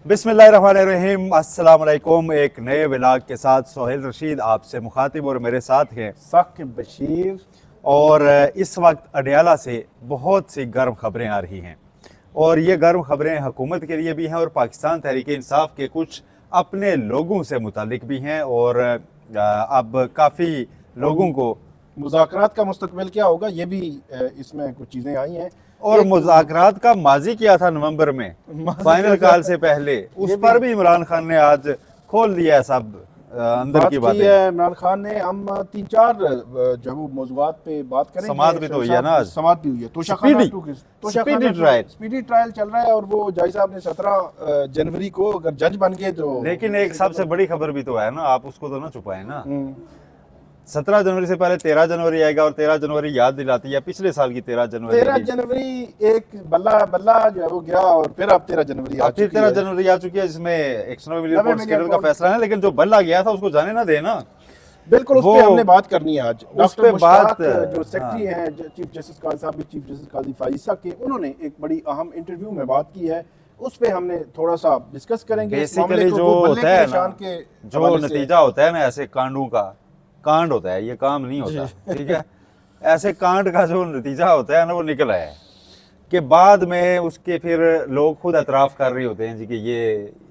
बिस्मिल्लाहिर्रहमानिर्रहीम, अस्सलाम वालेकुम। एक नए व्लॉग के साथ सोहेल रशीद आपसे मुखातिब और मेरे साथ हैं साकिब बशीर। और इस वक्त अडयाला से बहुत सी गर्म खबरें आ रही हैं और ये गर्म खबरें हुकूमत के लिए भी हैं और पाकिस्तान तहरीक इंसाफ के कुछ अपने लोगों से मुतालिक भी हैं। और अब काफ़ी लोगों को मुज़ाकरात का मुस्तकबिल क्या होगा, ये भी इसमें कुछ चीज़ें आई हैं। और मुज़ाकरात का माजी किया था नवंबर में फाइनल कॉल से पहले, उस पर भी इमरान खान ने आज खोल दिया है सब अंदर की बातें। इमरान खान ने हम 3-4 जो वो मौज़ूआत पे बात करेंगे। समात भी तो हुई है ना आज, समात भी हुई है। स्पीडी ट्रायल चल रहा है और वो जज साहब ने 17 जनवरी को अगर जज बन गए तो। लेकिन एक सबसे बड़ी खबर भी तो है ना, आप उसको तो ना छुपाए ना। 17 जनवरी से पहले 13 जनवरी आएगा और 13 जनवरी याद दिलाती है पिछले साल की 13 जनवरी एक बल्ला जो है वो गया और फिर अब 13 जनवरी आ चुकी है, जिसमें 109 मिलियन स्केल का फैसला है। लेकिन जो बल्ला गया था उसको जाने ना देना। बिल्कुल, उस पे हमने बात करनी है आज। उस पे बात जो सेक्रेटरी हैं चीफ जस्टिस काजी साहब, चीफ जस्टिस काजी फाइसा के, उन्होंने एक बड़ी अहम इंटरव्यू में बात की है, उस पे हमने थोड़ा सा डिस्कस करेंगे। बेसिकली जो होता है ना, जो नतीजा होता है ना ऐसे कांडों का, कांड होता है, ये काम नहीं होता, ठीक है। ऐसे कांड का जो नतीजा होता है ना वो निकला है कि बाद में उसके फिर लोग खुद एतराफ कर रहे होते हैं जी कि ये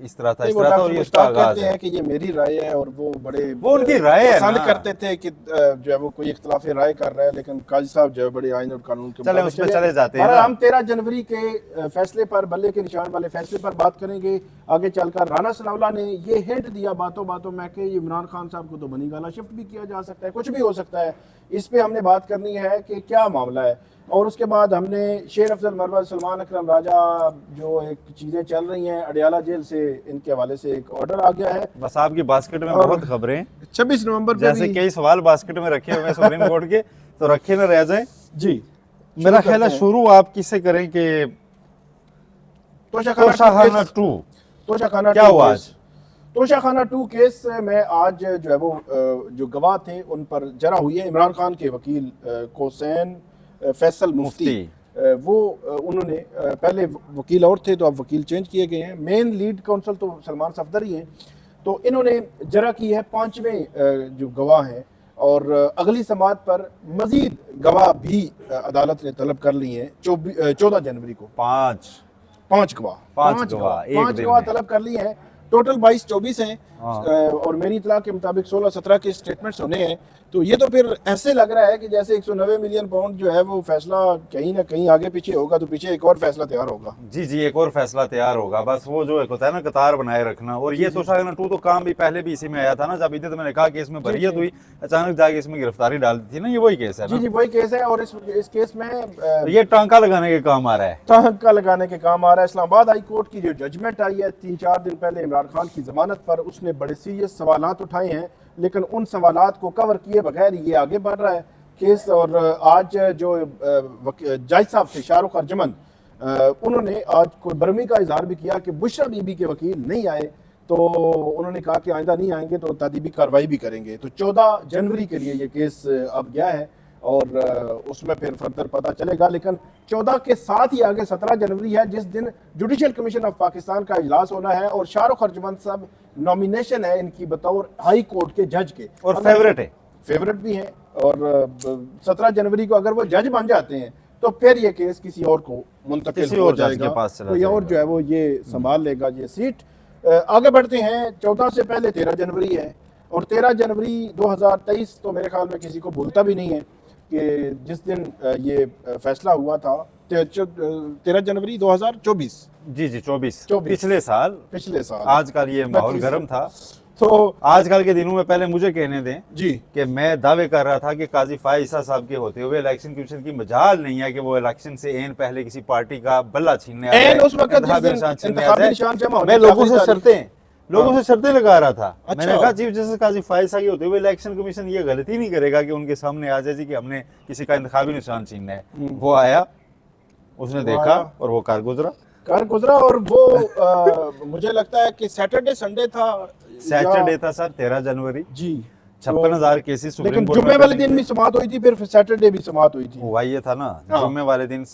इस तरह था, इस तरह था और ये उसका आगाज है कि ये मेरी राय है। और वो उनकी राय है पसंद करते थे कि जो है वो कोई इख्तिलाफ राय कर रहा है, लेकिन काजी साहब जो है बड़े आईन और कानून के चले उस पे चले जाते हैं। हम 13 जनवरी के फैसले पर, बल्ले के निशान वाले फैसले पर बात करेंगे आगे चलकर। राना सनाउल्लाह ने ये हिंट दिया बातों बातों में कि इमरान खान साहब को तो बनी गाला शिफ्ट भी किया जा सकता है, कुछ भी हो सकता है। इस पे हमने बात करनी है कि क्या मामला है। और उसके बाद हमने शेर अफजल मरवत, सलमान अकरम राजा, जो एक चीज़ें चल रही हैं अडयाला जेल से, इनके हवाले से एक ऑर्डर आ गया है। बस आपकी बास्केट में बहुत खबरें 26 नवंबर जैसे कई सवाल बास्केट में रखे हुए हैं सुप्रीम कोर्ट के, तो रखे न रह जाए जी। मेरा ख्याल है शुरू आप किससे करें कि तोशाखाना 2 क्या हुआ आज? तोशाखाना 2 केस में आज जो है वो जो गवाह थे उन पर जरा हुई है। इमरान खान के वकील कोसैन फैसल मुफ्ती, वो उन्होंने पहले वकील और थे तो अब वकील चेंज किए गए हैं। मेन लीड काउंसिल तो सलमान सफदर ही हैं, तो इन्होंने जरा की है 5वें जो गवाह हैं। और अगली समाअत पर मजीद गवाह भी अदालत ने तलब कर ली हैं। 14 जनवरी को पांच गवाह तलब कर लिए हैं। टोटल 22-24 हैं और मेरी इतला के मुताबिक 16-17 के स्टेटमेंट्स होने हैं। तो ये तो फिर ऐसे लग रहा है कि जैसे 190 मिलियन पाउंड जो है वो फैसला कहीं ना कहीं आगे पीछे होगा, तो पीछे एक और फैसला तैयार होगा। जी, एक और फैसला तैयार होगा। बस वो जो एक होता है ना कतार बनाए रखना। और ये तोशाखाना 2 तो काम भी पहले भी इसी में आया था ना, जब इधर मैंने कहा कि इसमें बरियत हुई, अचानक जाके इसमें गिरफ्तारी डाल दी थी ना, ये वही केस है ना? जी, वही केस है। और इस केस में ये टांका लगाने के काम आ रहा है, इस्लामाबाद हाई कोर्ट की जो जजमेंट आई है 3-4 दिन पहले इमरान खान की जमानत पर, उसने बड़े सीरियस सवालात उठाए हैं, लेकिन उन सवालात को कवर किए बगैर ये आगे बढ़ रहा है केस। और आज जो जज साहब थे शाहरुख अर्जमन, उन्होंने आज कोई बरमी का इजहार भी किया कि बुशरा बीबी के वकील नहीं आए, तो उन्होंने कहा कि आइंदा नहीं आएंगे तो तादीबी कार्रवाई भी करेंगे। तो 14 जनवरी के लिए ये केस अब गया है और उसमें फिर फर्दर पता चलेगा। लेकिन 14 के साथ ही आगे 17 जनवरी है, जिस दिन जुडिशल कमीशन ऑफ पाकिस्तान का इजलास होना है और शाहरुख अर्जमन साहब नॉमिनेशन है इनकी बतौर हाई कोर्ट के जज के, और फेवरेट भी हैं। और 17 जनवरी को अगर वो जज बन जाते हैं तो फिर ये केस किसी और को मुंतकिल हो जाएगा, कोई और जो है वो ये संभाल लेगा ये सीट। आगे बढ़ते हैं। 14 से पहले 13 जनवरी है और 13 जनवरी 2023 तो मेरे ख्याल में किसी को भूलता भी नहीं है कि जिस दिन ये फैसला हुआ था 13 जनवरी 2024। जी 24 पिछले साल आजकल ये माहौल गर्म था। तो आजकल के दिनों में पहले मुझे कहने दें जी कि मैं दावे कर रहा था कि काजी फाइसा साहब के होते हुए इलेक्शन कमीशन की मजाल नहीं है कि वो इलेक्शन से एन पहले किसी पार्टी का बल्ला छीनने आ जाए। मैं लोगों से शर्तें लगा रहा था। मैंने कहा चीफ जस्टिस काजी फाइसा के होते हुए इलेक्शन कमीशन ये गलती नहीं करेगा कि उनके सामने आ जाए जी कि हमने किसी का इंतखाबी निशान छीनना है। वो आया, उसने देखा और वो कार गुजरा और वो मुझे लगता है कि सैटरडे था सर 13 जनवरी जी। 56,000 केसेस लेकिन जुम्मे वाले दिन भी समाअत हुई थी, फिर सैटरडे भी समाअत हुई थी। हुआ ये था ना, जुम्मे वाले दिन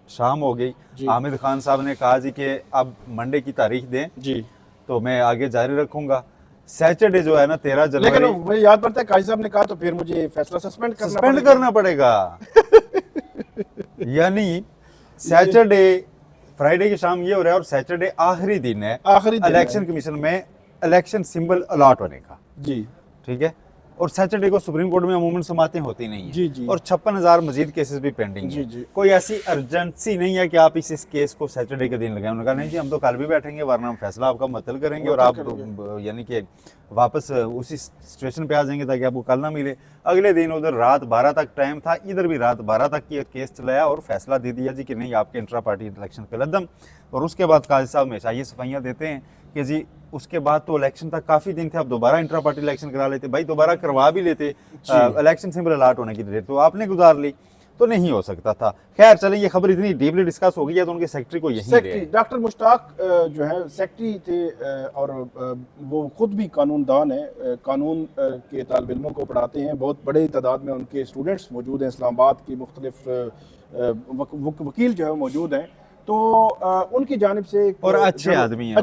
शाम हो गई, हामिद खान साहब ने कहा जी कि अब मंडे की तारीख दें जी, तो मैं आगे जारी रखूंगा। सैटरडे जो है ना 13 जनवरी, लेकिन मुझे याद पड़ता है काजी साहब ने कहा तो फिर मुझे फैसला सस्पेंड करना पड़ेगा। यानी सैटरडे, फ्राइडे की शाम ये हो रहा है और सैटरडे आखिरी दिन है इलेक्शन कमीशन में इलेक्शन सिंबल अलॉट होने का जी, ठीक है। और सैटरडे को सुप्रीम कोर्ट में अमूमन समातें होती नहीं है जी जी, और 56,000 मजीद केसेस भी पेंडिंग जी है। जी, कोई ऐसी अर्जेंसी नहीं है कि आप इस केस को सैटरडे के दिन लगाएं। उन्होंने कहा नहीं जी हम तो कल भी बैठेंगे वरना हम फैसला आपका मुअत्तल करेंगे और आप यानी कि वापस उसी सिचुएशन पे आ जाएंगे ताकि आपको कल ना मिले। अगले दिन उधर रात 12 तक टाइम था, इधर भी रात 12 तक की केस चलाया और फैसला दे दिया जी कि नहीं आपके इंट्रा पार्टी इलेक्शन कलदम। और उसके बाद काजी साहब हमेशा ये सफाइयाँ देते हैं कि जी उसके बाद तो इलेक्शन तक काफ़ी दिन थे, अब दोबारा इंट्रा पार्टी इलेक्शन करा लेते, भाई दोबारा करवा भी लेते, इलेक्शन सिंबल अलॉट होने की डेट तो आपने गुजार ली, तो नहीं हो सकता था। खैर चले, ये खबर इतनी डीपली डिस्कस हो गई है तो उनके सेक्रेटरी को यही डॉक्टर मुश्ताक जो है सेक्रेटरी थे और वो खुद भी कानूनदान है, कानून के तालिब इल्मों को पढ़ाते हैं। बहुत बड़े तादाद में उनके स्टूडेंट्स मौजूद हैं, इस्लामाबाद की मुख्तलिफ वकील जो है मौजूद हैं। तो उनकी जानिब से और अच्छे आदमी हैं,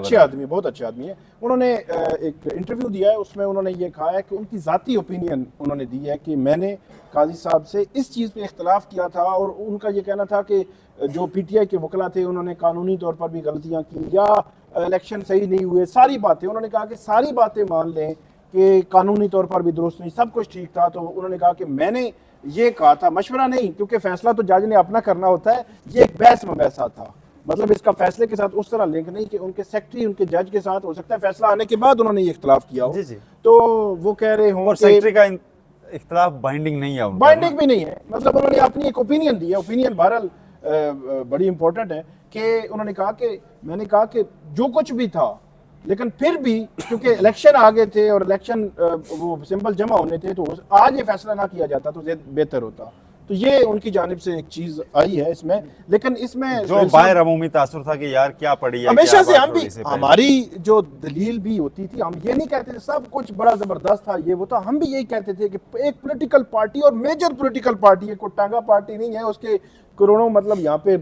बहुत अच्छे आदमी हैं। उन्होंने एक इंटरव्यू दिया है, उसमें उन्होंने ये कहा है कि उनकी ज़ाती ओपिनियन उन्होंने दी है कि मैंने काजी साहब से इस चीज़ पे इख्तलाफ किया था और उनका ये कहना था कि जो पीटीआई के वकला थे उन्होंने कानूनी तौर पर भी गलतियाँ की या इलेक्शन सही नहीं हुए, सारी बातें उन्होंने कहा कि सारी बातें मान लें कि कानूनी तौर पर भी दुरुस्त नहीं, सब कुछ ठीक था। तो उन्होंने कहा कि मैंने ये कहा था, मशवरा नहीं, क्योंकि फैसला तो जज ने अपना करना होता है, ये एक बहस मबैसा था। मतलब इसका फैसले के साथ उस तरह लिंक नहीं कि उनके सेक्रेटरी उनके जज के साथ, हो सकता है फैसला आने के बाद उन्होंने ये इख्तलाफ किया हो। जी जी। तो वो कह रहे हों और सेक्रेटरी का इख्तलाफ बाइंडिंग नहीं है, बाइंडिंग भी नहीं है, मतलब उन्होंने अपनी एक ओपिनियन दी है। ओपिनियन बहरहाल बड़ी इंपॉर्टेंट है कि उन्होंने कहा कि मैंने कहा कि जो कुछ भी था, लेकिन फिर भी क्योंकि इलेक्शन आ गए थे और इलेक्शन वो सिंबल जमा होने थे, तो आज ये फैसला ना किया जाता तो बेहतर होता। तो ये उनकी जानिब से एक चीज आई है इसमें। लेकिन इसमें जो बाहर अमूमी तासुर था कि यार क्या पड़ी है, हमेशा से हम भी, हमारी जो दलील भी होती थी, हम ये नहीं कहते थे सब कुछ बड़ा जबरदस्त था ये वो था, हम भी यही कहते थे कि एक पॉलिटिकल पार्टी और मेजर पॉलिटिकल पार्टी है, कोई टांगा पार्टी नहीं है, उसके करोड़ों मतलब यहाँ पे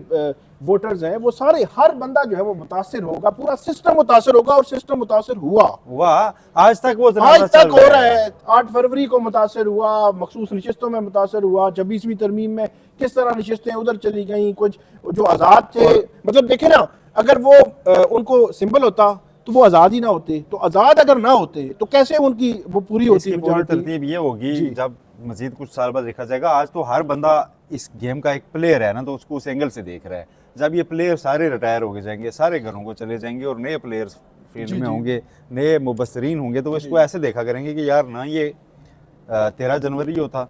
वोटर्स हैं, वो सारे, हर बंदा जो है वो मुतासिर होगा, पूरा सिस्टम मुतासिर होगा और सिस्टम मुतासिर हुआ आज तक वो आज तक हो रहा है। 8 फरवरी को मुतासिर हुआ, मखसूस नशिस्तों में मुतासिर हुआ, 26वीं तरमीम में किस तरह नशिस्तें उधर चली गई, कुछ जो आज़ाद थे, मतलब देखे ना, अगर वो उनको सिंबल होता तो वो आज़ाद ही ना होते, तो आज़ाद अगर ना होते तो कैसे उनकी वो पूरी होती। तरतीब ये होगी जब मजीद कुछ साल बाद देखा जाएगा। आज तो हर बंदा इस गेम का एक प्लेयर है ना, तो उसको उस एंगल से देख रहा है। जब ये प्लेयर सारे रिटायर हो जाएंगे, सारे घरों को चले जाएंगे और नए प्लेयर्स फील्ड में होंगे, नए मुबसरीन होंगे, तो इसको ऐसे देखा करेंगे कि यार ना ये 13 जनवरी होता,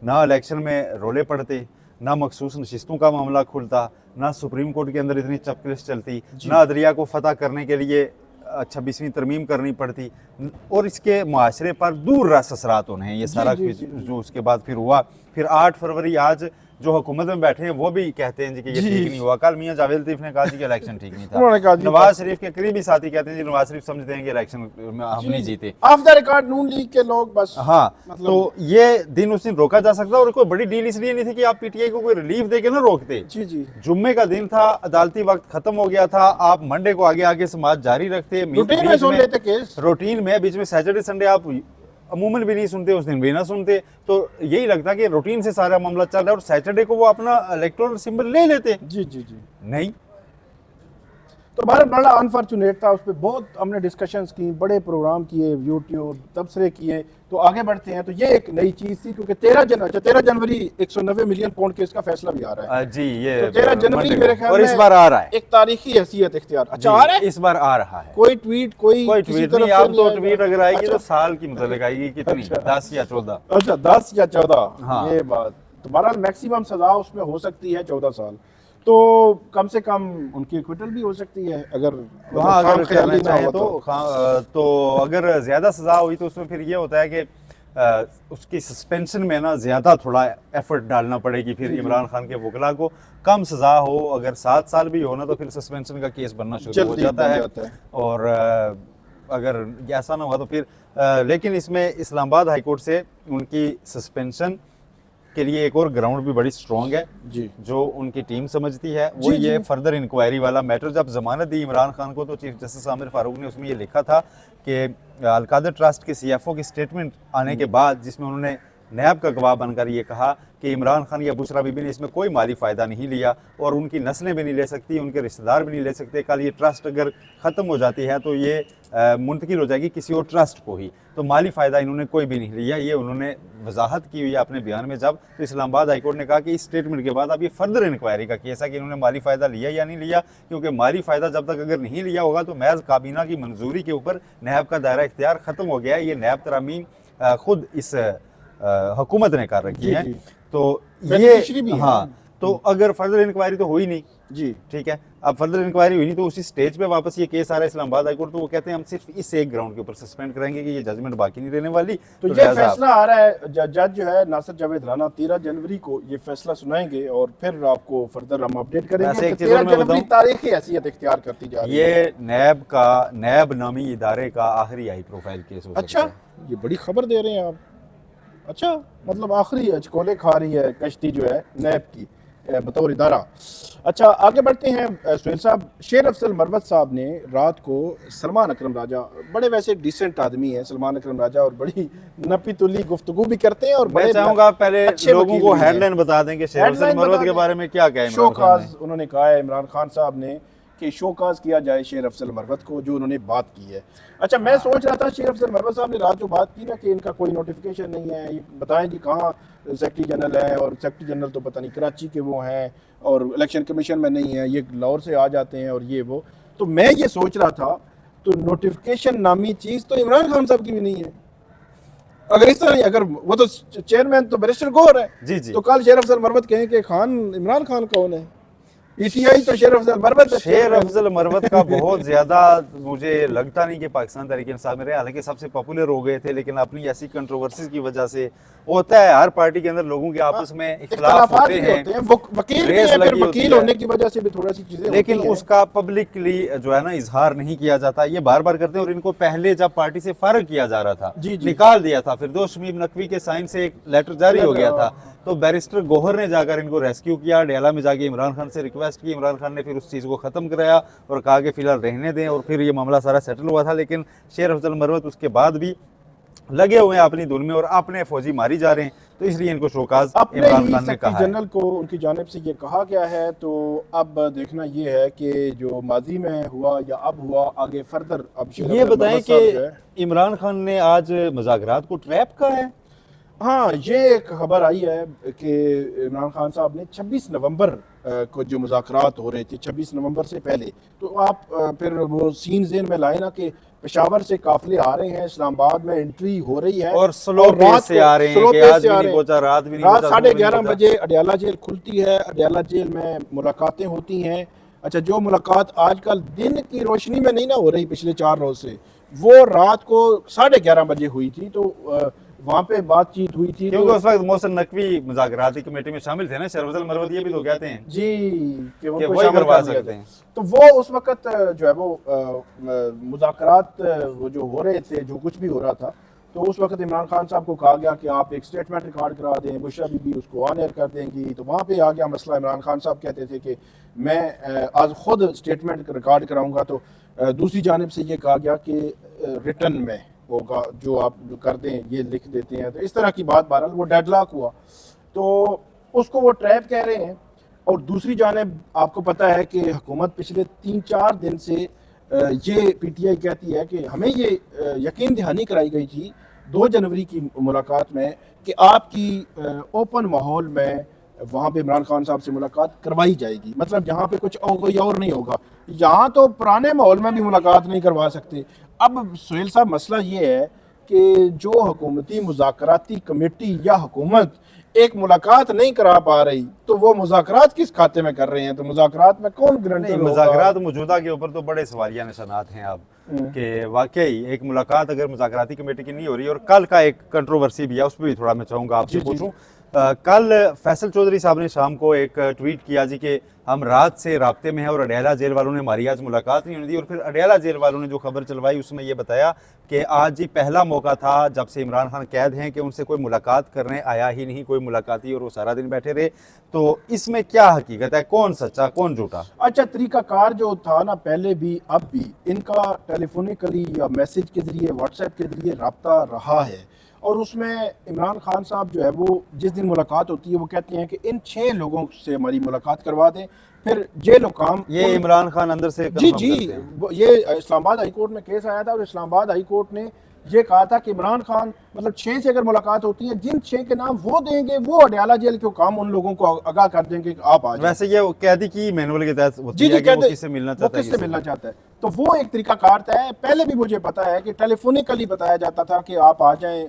ना इलेक्शन में रोले पड़ते, ना मखसूस नशिस्तों का मामला खुलता, ना सुप्रीम कोर्ट के अंदर इतनी चपकलिस चलती, ना अदलिया को फतह करने के लिए 26वीं तरमीम करनी पड़ती, और इसके मुआशरे पर दूर रस असरात होने हैं। ये सारा जो उसके बाद फिर हुआ, फिर 8 फरवरी आज जो हुकूमत में बैठे हैं वो भी कहते हैं जी कि ये ठीक नहीं हुआ। कल मियां जावेद लतीफ ने कहा जी कि इलेक्शन ठीक नहीं था। नवाज शरीफ के करीबी साथी कहते हैं जी नवाज शरीफ समझते हैं कि इलेक्शन में हम नहीं जीते, of the record Noon league के लोग बस। हाँ, तो ये दिन उस दिन रोका जा सकता, और कोई बड़ी डील इसलिए नहीं थी कि आप पीटीआई को कोई रिलीफ देके ना रोकते। जी जी, जुम्मे का दिन था, अदालती वक्त खत्म हो गया था, आप मंडे को आगे आगे समाज जारी रखते, रूटीन में सुन लेते केस, रूटीन में, बीच में सैटरडे संडे आप अमूमन भी नहीं सुनते, उस दिन भी ना सुनते, तो यही लगता कि रूटीन से सारा मामला चल रहा है और सैटरडे को वो अपना इलेक्टोरल सिंबल ले लेते। जी जी जी, नहीं, तो भारत बड़ा अनफॉर्चुनेट था। उस पर बहुत हमने डिस्कशंस की, बड़े प्रोग्राम किए, यूट्यूब तबसरे किए। तो आगे बढ़ते हैं, तो ये एक नई चीज़ थी क्योंकि 13 जनवरी 190 मिलियन पाउंड केस का फैसला भी आ रहा है जी, ये तो 13 जनवरी मेरे ख्याल और इस बार आ रहा है, एक तारीखी हैसियत इख्तियार। अच्छा, आ रहा है, इस बार आ रहा है। कोई ट्वीट कोई ट्वीट नहीं, आप तो ट्वीट अगर आएगी तो साल की मतलब आएगी, कितनी 10 या 14। अच्छा, 10 या 14, हाँ। ये बात तो बहरहाल मैक्सिमम सजा उसमें हो सकती है 14 साल, तो कम से कम उनकी एक्विटल भी हो सकती है अगर अगर करना चाहे तो अगर ज्यादा सजा हुई तो उसमें फिर ये होता है कि उसकी सस्पेंशन में ना ज्यादा थोड़ा एफर्ट डालना पड़ेगी फिर इमरान खान के वकला को। कम सजा हो, अगर 7 साल भी हो ना, तो फिर सस्पेंशन का केस बनना शुरू हो जाता है। और अगर ऐसा ना हुआ तो फिर लेकिन इसमें इस्लामाबाद हाईकोर्ट से उनकी सस्पेंशन के लिए एक और ग्राउंड भी बड़ी स्ट्रॉन्ग है जी। जो उनकी टीम समझती है वो जी, ये जी। फर्दर इंक्वायरी वाला मैटर। जब जमानत दी इमरान खान को तो चीफ जस्टिस आमिर फारूक ने उसमें ये लिखा था कि अलकादर ट्रस्ट के सीएफओ की स्टेटमेंट आने के बाद, जिसमें उन्होंने नैब का गवाह बनकर ये कहा कि इमरान खान या बुशरा बीबी ने इसमें कोई माली फ़ायदा नहीं लिया और उनकी नस्लें भी नहीं ले सकती, उनके रिश्तेदार भी नहीं ले सकते। कल ये ट्रस्ट अगर ख़त्म हो जाती है तो ये मुंतकिल हो जाएगी किसी और ट्रस्ट को ही, तो माली फ़ायदा इन्होंने कोई भी नहीं लिया। ये उन्होंने वजाहत की हुई है अपने बयान में। जब तो इस्लामाबाद हाईकोर्ट ने कहा कि इस स्टेटमेंट के बाद अब ये फर्दर इंक्वायरी का केस है कि इन्होंने माली फ़ायदा लिया या नहीं लिया, क्योंकि माली फ़ायदा जब तक अगर नहीं लिया होगा तो महज काबीना की मंजूरी के ऊपर नैब का दायरा इख्तियार ख़त्म हो गया है। ये नैब तरामीम खुद इस हुकूमत ने कर रखी है, तो बेनिफिशियरी भी ये है। हाँ, तो अगर फर्दर इंक्वायरी तो हुई नहीं, जी। ठीक है, अब फर्दर इंक्वायरी हुई नहीं तो उसी स्टेज पे वापस ये केस आ रहा है इस्लामाबाद हाईकोर्ट, तो वो कहते हैं हम सिर्फ इस एक ग्राउंड के ऊपर सस्पेंड करेंगे कि ये जजमेंट बाकी नहीं रहने वाली। तो ये लिहाजा फैसला आ रहा है, जज जो है नासिर जावेद राना 13 जनवरी को ये फैसला सुनाएंगे और फिर आपको फर्दर हम अपडेट वैसे करेंगे। एक तो चीज़ और 13 मैं जनवरी बताऊं, तारीख की हैसियत इख्तियार करती जा रही है। ये नैब नामी इदारे का आखिरी हाई प्रोफाइल केस हो सकता अच्छा, है। ये बड़ी खबर दे रहे हैं आप। अच्छा, मतलब आखिरी अचकोले खा रही है कश्ती जो है नैब की बतौर इदारा। अच्छा, आगे बढ़ते हैं। सुहेल साहब, शेर अफजल मरवत साहब ने रात को सलमान अकरम राजा, बड़े वैसे डिसेंट आदमी हैं सलमान अकरम राजा, और बड़ी नपी तुली गुफ्तगू भी करते हैं और मैं बड़े चाहूंगा पहले अच्छे लोगों वकील को भी हैं। हेडलाइन बता दें कि शेर अफजल हेडलाइन मरवत बता के दें। बारे में क्या कहा इमरान खान शोकाज ने। उन्होंने कहा है इमरान खान साहब ने कि शोकाज किया जाए शेर अफजल मरवत को, जो उन्होंने बात की है। अच्छा, मैं सोच रहा था शेर अफजल मरवत साहब ने रात जो बात की ना कि इनका कोई नोटिफिकेशन नहीं है, ये बताएं जी कहाँ सेक्रेटरी जनरल है, और सेक्रेटरी जनरल तो पता नहीं कराची के वो हैं और इलेक्शन कमीशन में नहीं है, ये लाहौर से आ जाते हैं और ये वो। तो मैं ये सोच रहा था तो नोटिफिकेशन नामी चीज़ तो इमरान खान साहब की भी नहीं है। अगर इस तरह, अगर वो तो चेयरमैन तो बैरिस्टर गौहर है, जी जी, तो कल शेर अफजल मरवत कहें कि खान इमरान खान कौन है? पीटीआई तो शेर अफजल मरवत है। शेर अफजल मरवत का बहुत ज्यादा मुझे लगता नहीं कि पाकिस्तान तहरीक इंसाफ में रहे, हालांकि सबसे पॉपुलर हो गए थे, लेकिन अपनी ऐसी कंट्रोवर्सीज की वजह से होता है हर पार्टी के अंदर लोगों के आपस में इख्तिलाफ होते हैं, वकील भी रेस है, फिर लगी होती वकील है। होने की वजह से भी थोड़ा सी चीजें लेकिन होती हैं। उसका पब्लिकली जो है ना इजहार नहीं किया जाता, ये बार बार करते हैं। और इनको पहले जब पार्टी से फारग किया जा रहा था, जी, जी। निकाल दिया था, फिरदौस शमीम नकवी के साइन से एक लेटर जारी हो गया था, तो बैरिस्टर गौहर ने जाकर इनको रेस्क्यू किया, डेला में जाके इमरान खान से रिक्वेस्ट की। इमरान खान ने फिर उस चीज़ को ख़त्म कराया और कहा कि फिलहाल रहने दें, और फिर ये मामला सारा सेटल हुआ था। लेकिन शेर अफजल मरवत उसके बाद भी लगे हुए हैं अपनी धुन में और अपने फौजी मारी जा रहे हैं, तो इसलिए इनको शोकाज अपने इमरान ही खान ने सेक्रेटरी कहा है। जनरल को उनकी जानिब से ये कहा गया है। तो अब देखना ये है कि जो माजी में हुआ या अब हुआ, आगे फर्दर अब शेर ये अफजल बताएं मरवत साहब जो है। कि इमरान खान ने आज मुज़ाकरात को ट्रैप कहा है। हाँ, ये एक खबर आई है कि इमरान खान साहब ने 26 नवंबर को जो मुज़ाकरात हो रहे थे, 26 नवंबर से पहले, तो आप फिर वो सीन ज़हन में लाए ना कि पेशावर से काफिले आ रहे हैं, इस्लामाबाद में एंट्री हो रही है और स्लो पेस से आ रहे हैं कि आज भी नहीं पहुंचा, रात भी नहीं रात पहुंचा, 11:30 बजे अडयाला जेल खुलती है, अडयाला जेल में मुलाकातें होती हैं। अच्छा, जो मुलाकात आजकल दिन की रोशनी में नहीं ना हो रही पिछले 4 रोज से, वो रात को 11:30 बजे हुई थी। तो वहाँ पे बातचीत हुई थी, क्योंकि तो उस वक्त मोहसिन नकवी मुज़ाकराती कमेटी में शामिल थे ना, शेर अफजल मरवत ये भी तो कहते हैं जी कि कि उनको वही शामिल करवा कर दिया सकते हैं। तो वो उस वक्त जो है वो मुज़ाकरात वो जो हो रहे थे, जो कुछ भी हो रहा था, तो उस वक्त इमरान खान साहब को कहा गया कि आप एक स्टेटमेंट रिकॉर्ड करा दें, बुशरा बीबी उसको ऑन एयर कर देंगी। तो वहाँ पे आ गया मसला। इमरान खान साहब कहते थे कि मैं आज खुद स्टेटमेंट रिकॉर्ड कराऊंगा। तो दूसरी जानिब से ये कहा गया कि रिटर्न में होगा, जो आप कर दें ये लिख देते हैं। तो इस तरह की बात, बहरहाल वो डेडलॉक हुआ, तो उसको वो ट्रैप कह रहे हैं। और दूसरी जानिब आपको पता है कि हुकूमत पिछले 3-4 दिन से ये पीटीआई कहती है कि हमें ये यकीन दहानी कराई गई थी 2 जनवरी की मुलाकात में कि आपकी ओपन माहौल में वहाँ पे इमरान खान साहब से मुलाकात करवाई जाएगी, मतलब यहाँ पे कुछ और कोई और नहीं होगा। यहाँ तो पुराने माहौल में भी मुलाकात नहीं करवा सकते। अब सुहेल साहब, मसला ये है कि जो हुकूमती मुज़ाकराती कमेटी या हुकूमत एक मुलाकात नहीं करा पा रही, तो वो मुज़ाकरात किस खाते में कर रहे हैं? तो मुज़ाकरात में कौन गारंटी? मुज़ाकरात मौजूदा के ऊपर तो बड़े सवालिया निशानात हैं अब कि वाकई एक मुलाकात अगर मुज़ाकराती कमेटी की नहीं हो रही, और कल का एक कंट्रोवर्सी भी है, उस पर भी थोड़ा मैं चाहूँगा आपसे पूछूं कल फैसल चौधरी साहब ने शाम को एक ट्वीट किया जी कि हम रात से राब्ते में हैं और अडयाला जेल वालों ने हमारी आज मुलाकात नहीं होने दी, और फिर अडयाला जेल वालों ने जो खबर चलवाई उसमें ये बताया कि आज जी पहला मौका था जब से इमरान खान कैद हैं कि उनसे कोई मुलाकात करने आया ही नहीं, कोई मुलाकाती, और वो सारा दिन बैठे रहे। तो इसमें क्या हकीकत है, कौन सच्चा कौन झूठा? अच्छा, तरीकाकार जो था ना पहले भी अब भी, इनका टेलीफोनिकली या मैसेज के जरिए व्हाट्सएप के जरिए रब्ता रहा है, और उसमें इमरान खान साहब जो है वो जिस दिन मुलाकात होती है वो कहते हैं कि इन 6 लोगों से हमारी मुलाकात करवा दें, फिर जेल हुकाम ये इमरान खान अंदर से जी जी ये इस्लामाबाद हाई कोर्ट में केस आया था और इस्लामाबाद हाई कोर्ट ने ये कहा था कि इमरान खान मतलब 6 से अगर मुलाकात होती है, जिन 6 के नाम वो देंगे वो अडयाला जेल के हुकाम उन लोगों को आगाह कर देंगे कि आप आ जाएं। वैसे ये कैदी की मैनुअल के तहत होती है कि वो किससे मिलना चाहता है, तो वो एक तरीकाकार है। पहले भी मुझे पता है कि टेलीफोनिकली बताया जाता था कि आप आ जाएं,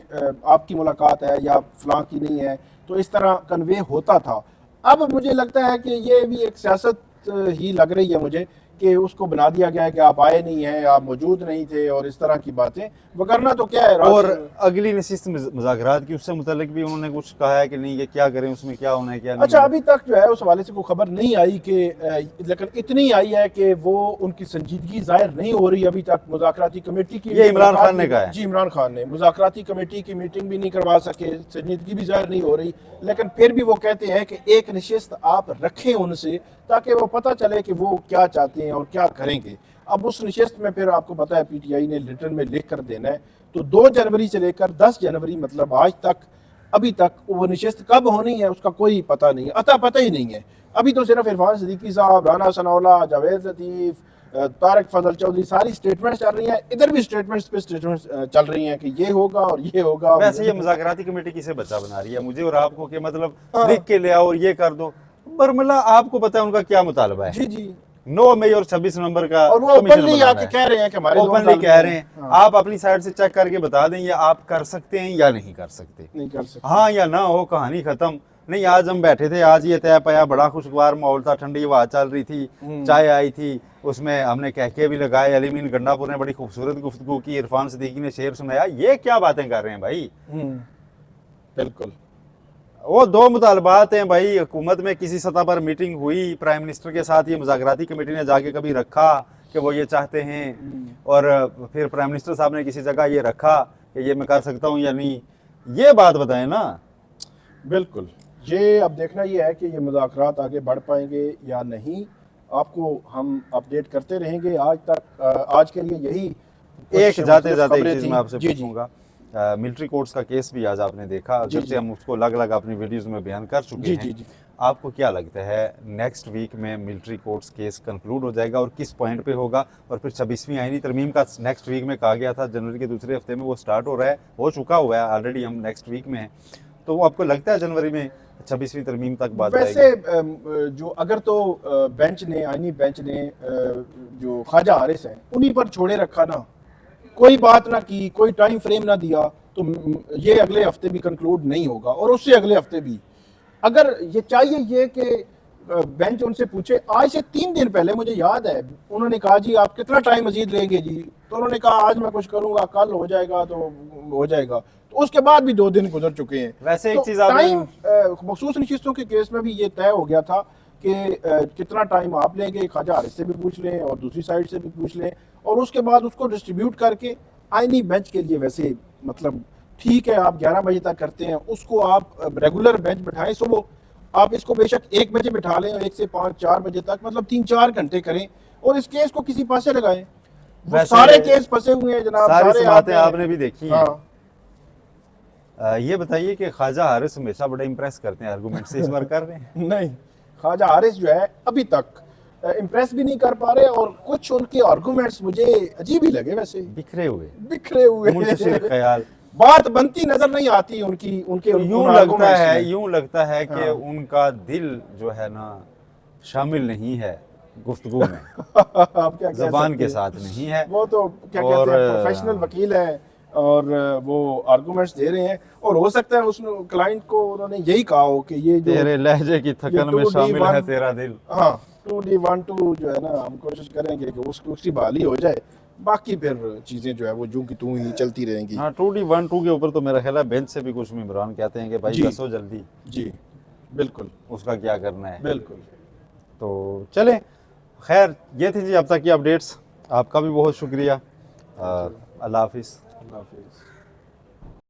आपकी मुलाकात है या फलां की नहीं है, तो इस तरह कन्वे होता था। अब मुझे लगता है कि ये भी एक सियासत ही लग रही है मुझे कि उसको बना दिया गया है कि आप आए नहीं हैं, आप मौजूद नहीं थे और इस तरह की बातें, वगरना तो क्या है। और अगली नशिस्त मुज़ाकरात की उससे मुतालिक भी उन्होंने कुछ कहा है कि नहीं ये क्या करें, उसमें क्या होना है क्या नहीं। अच्छा, अभी तक जो है उस हवाले से कोई खबर नहीं आई कि, लेकिन इतनी आई है कि वो उनकी संजीदगी जाहिर नहीं हो रही अभी तक। मुज़ाकराती कमेटी की, ये इमरान खान ने कहा है जी, इमरान खान ने मुज़ाकराती कमेटी की मीटिंग भी नहीं करवा सके, संजीदगी भी जाहिर नहीं हो रही, लेकिन फिर भी वो कहते हैं कि एक नशिस्त आप रखें उनसे ताकि वो पता चले कि वो क्या चाहते हैं और क्या करेंगे। अब उस नशिस्त में फिर आपको पता है पीटीआई ने रिटर्न में लिख कर देना है, तो 2 जनवरी से लेकर 10 जनवरी मतलब आज तक, अभी तक वो नशिस्त कब होनी है उसका कोई पता नहीं है, अता पता ही नहीं है। अभी तो सिर्फ इरफान सिद्दीकी साहब, राना सनाउल्लाह, जावेद लतीफ, तारिक फजल चौधरी सारी स्टेटमेंट्स चल रही हैं, इधर भी स्टेटमेंट्स पे स्टेटमेंट्स चल रही हैं कि ये होगा और ये होगा। वैसे ये मुज़ाकराती कमेटी किसे बच्चा बना रही है, मुझे और आपको, कि मतलब लिख के ले आओ और ये कर दो, बरमला आपको पता है उनका क्या मुतालबा है। जी जी, 9 मई और 26 नवंबर का, और वो ओपनली आके कह रहे हैं कि हमारे ओपनली कह रहे हैं। आप अपनी साइड से चेक करके बता दें ये आप कर सकते हैं या नहीं कर सकते, नहीं कर सकते, हाँ या ना हो, कहानी खत्म। नहीं, आज हम बैठे थे, आज ये तय पाया, बड़ा खुशगवार माहौल था, ठंडी हवा चल रही थी, चाय आई थी, उसमें हमने कहके भी लगाए, अलीमीन गंडापुर ने बड़ी खूबसूरत गुफ्तगू की, इरफान सिद्दीकी ने शेर सुनाया। ये क्या बातें कर रहे हैं भाई? बिल्कुल वो 2 मुतालबात हैं भाई। हुकूमत में किसी सतह पर मीटिंग हुई प्राइम मिनिस्टर के साथ, ये मुज़ाकराती कमेटी ने जाके कभी रखा कि वो ये चाहते हैं, और फिर प्राइम मिनिस्टर साहब ने किसी जगह ये रखा कि ये मैं कर सकता हूँ या नहीं, ये बात बताएं ना। बिल्कुल, ये अब देखना ये है कि ये मुज़ाकरात आगे बढ़ पाएंगे या नहीं, आपको हम अपडेट करते रहेंगे। आज के लिए यही एक जाते जाते एक चीज़ मैं आपसे पूछूंगा, मिलिट्री कोर्ट्स का केस भी आज आपने देखा, जबसे हम उसको अलग अलग अपनी वीडियोस में बयान कर चुके हैं। आपको क्या लगता है नेक्स्ट वीक में मिलिट्री कोर्ट्स केस कंक्लूड हो जाएगा और किस पॉइंट पे होगा? और फिर 26वीं आईनी तरमीम का नेक्स्ट वीक में कहा गया था, जनवरी के दूसरे हफ्ते में वो स्टार्ट हो रहा है, हो चुका हुआ है ऑलरेडी, हम नेक्स्ट वीक में हैं, तो वो आपको लगता है जनवरी में 26वीं तरमीम तक बात आएगी? वैसे जो अगर तो बेंच ने, आईनी बेंच ने जो ख्वाजा हारिस हैं उन्हीं पर छोड़े रखा ना, कोई बात ना की, कोई टाइम फ्रेम ना दिया, तो ये अगले हफ्ते भी कंक्लूड नहीं होगा और उससे अगले हफ्ते भी। अगर ये चाहिए ये कि बेंच उनसे पूछे, आज से 3 दिन पहले मुझे याद है उन्होंने कहा जी आप कितना टाइम मजीद लेंगे जी, तो उन्होंने कहा आज मैं कुछ करूंगा, कल हो जाएगा तो हो जाएगा, तो उसके बाद भी 2 दिन गुजर चुके हैं। वैसे तो एक चीज आपने मखसूस नशिस्तों के केस में भी ये तय हो गया था कि कितना टाइम आप लेंगे, ख्वाजा हारिस से भी पूछ लें और दूसरी साइड से भी पूछ लें, और उसके बाद उसको डिस्ट्रीब्यूट करके आईनी बेंच के लिए, वैसे मतलब ठीक है आप 11 बजे तक करते हैं, उसको आप रेगुलर बेंच बिठाएं, सुबह आप इसको बेशक 1 बजे बिठा लें और 1 से 5-4 बजे तक, मतलब 3-4 घंटे करें और इस केस को किसी पासे लगाएं। वो सारे केस फंसे हुए हैं जनाब, सारी बातें आपने भी देखी हैं। हाँ। ये बताइए कि ख्वाजा हारिस हमेशा बड़ा इंप्रेस करते हैं आर्गूमेंट से, इस बार कर रहे हैं? नहीं, ख्वाजा हारिस जो है अभी तक इम्प्रेस भी नहीं कर पा रहे और कुछ उनके आर्गूमेंट्स मुझे अजीब ही लगे, वैसे बिखरे हुए मुंतशिर ख्याल, बात बनती नजर नहीं आती उनकी, उनके यूं लगता है कि उनका दिल जो है ना शामिल नहीं है गुफ्तगू में आप क्या जबान के साथ नहीं है। वो तो क्या कहते हैं, प्रोफेशनल वकील है और वो आर्गूमेंट्स दे रहे हैं, और हो सकता है उस क्लाइंट को उन्होंने यही कहा हो कि ये जो तेरे लहजे की थकन में शामिल है तेरा दिल। हाँ, 2D12 जो है ना, हम कोशिश करेंगे कि उसकी बहाली हो जाए, बाकी फिर चीज़ें जो है वो जो कि तू ही चलती रहेंगी। हाँ 2D12 के ऊपर तो मेरा ख्याल है बेंच से भी कुछ इमरान कहते हैं कि भाई जी। कसो जल्दी, जी बिल्कुल उसका क्या करना है। बिल्कुल। तो चलें, खैर ये थी जी अब तक की अपडेट्स। आपका भी बहुत शुक्रिया। अल्लाह हाफिज़। अल्लाह हाफिज़।